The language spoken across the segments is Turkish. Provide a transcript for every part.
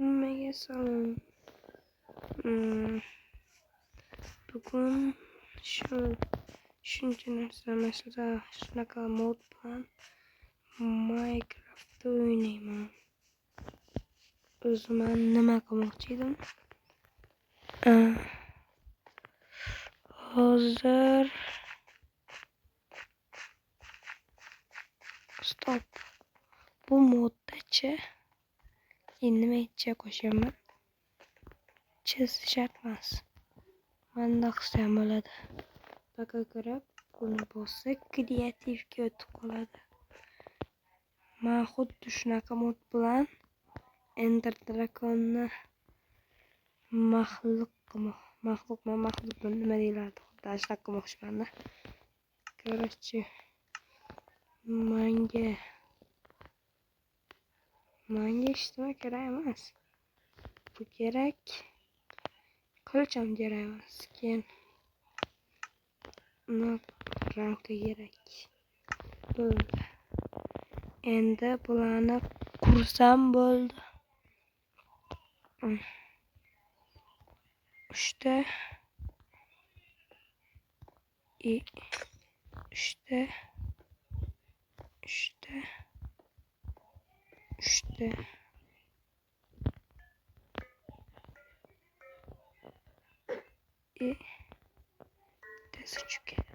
Mega salon. Bugun shuncha narsa, masalan, shunaqa mod bilan Minecraft'da o'ynayman. O'zim nima qilmoqchi edim? Hozir stop. Bu moddachi nima etcha qo'shaman? Chizish shart emas. Manda qilsam bo'ladi. Baka ko'rib, buni bo'lsa kreativga o'tib qoladi. Men xuddi shunaqa mod bilan Ender Dragon'ni maxluq nima deyiladi? Xuddi shunaqa qilmoqchiman-da. Короче, menga eshitma kerak emas. Bu kerak. Qilcham kerak emas. Keyin ramka kerak. Bo'ldi. Endi bularni qursam bo'ldi. 3ta suçuket.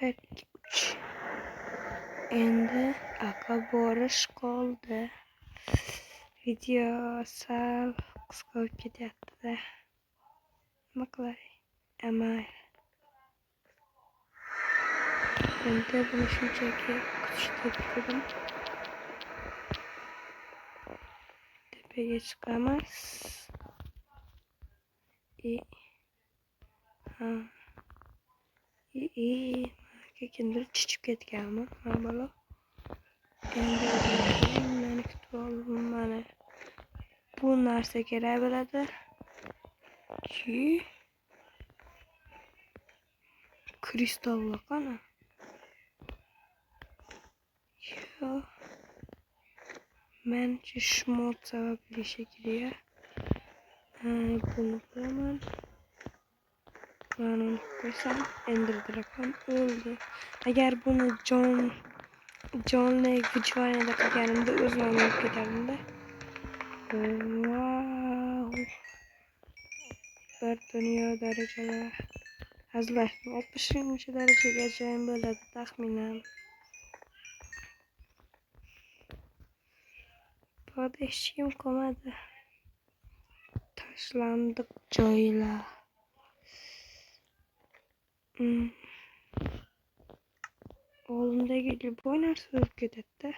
Bir, iki, üç. Endi aka borish qoldi. Video sal qisqa bo'lib ketyapti-da. Nima qilay? Amal. Endi buni shunchaki kutishda turdim. Tepaga chiqamiz. Kimdir chichib ketganmi? Mana bola. Endi meni kutib oldim. Mana bu narsa kerak bo'ladi. Kristallar qana? Yo. Menimcha shmot sababli shekilli. Bunu qilaman. Mana qo'ysam Ender Dragon o'ldi. Agar buni jonli videoda qilganimda o'zim o'lib ketardim-da. Wow. Bir dunyo darajalar. Hazlar 60-darajagacha bo'ladi taxminan. Bu hech kim qolmadi. Tashlandiq joylar. Oldimdagi boy narsa o'lib ketadi-da.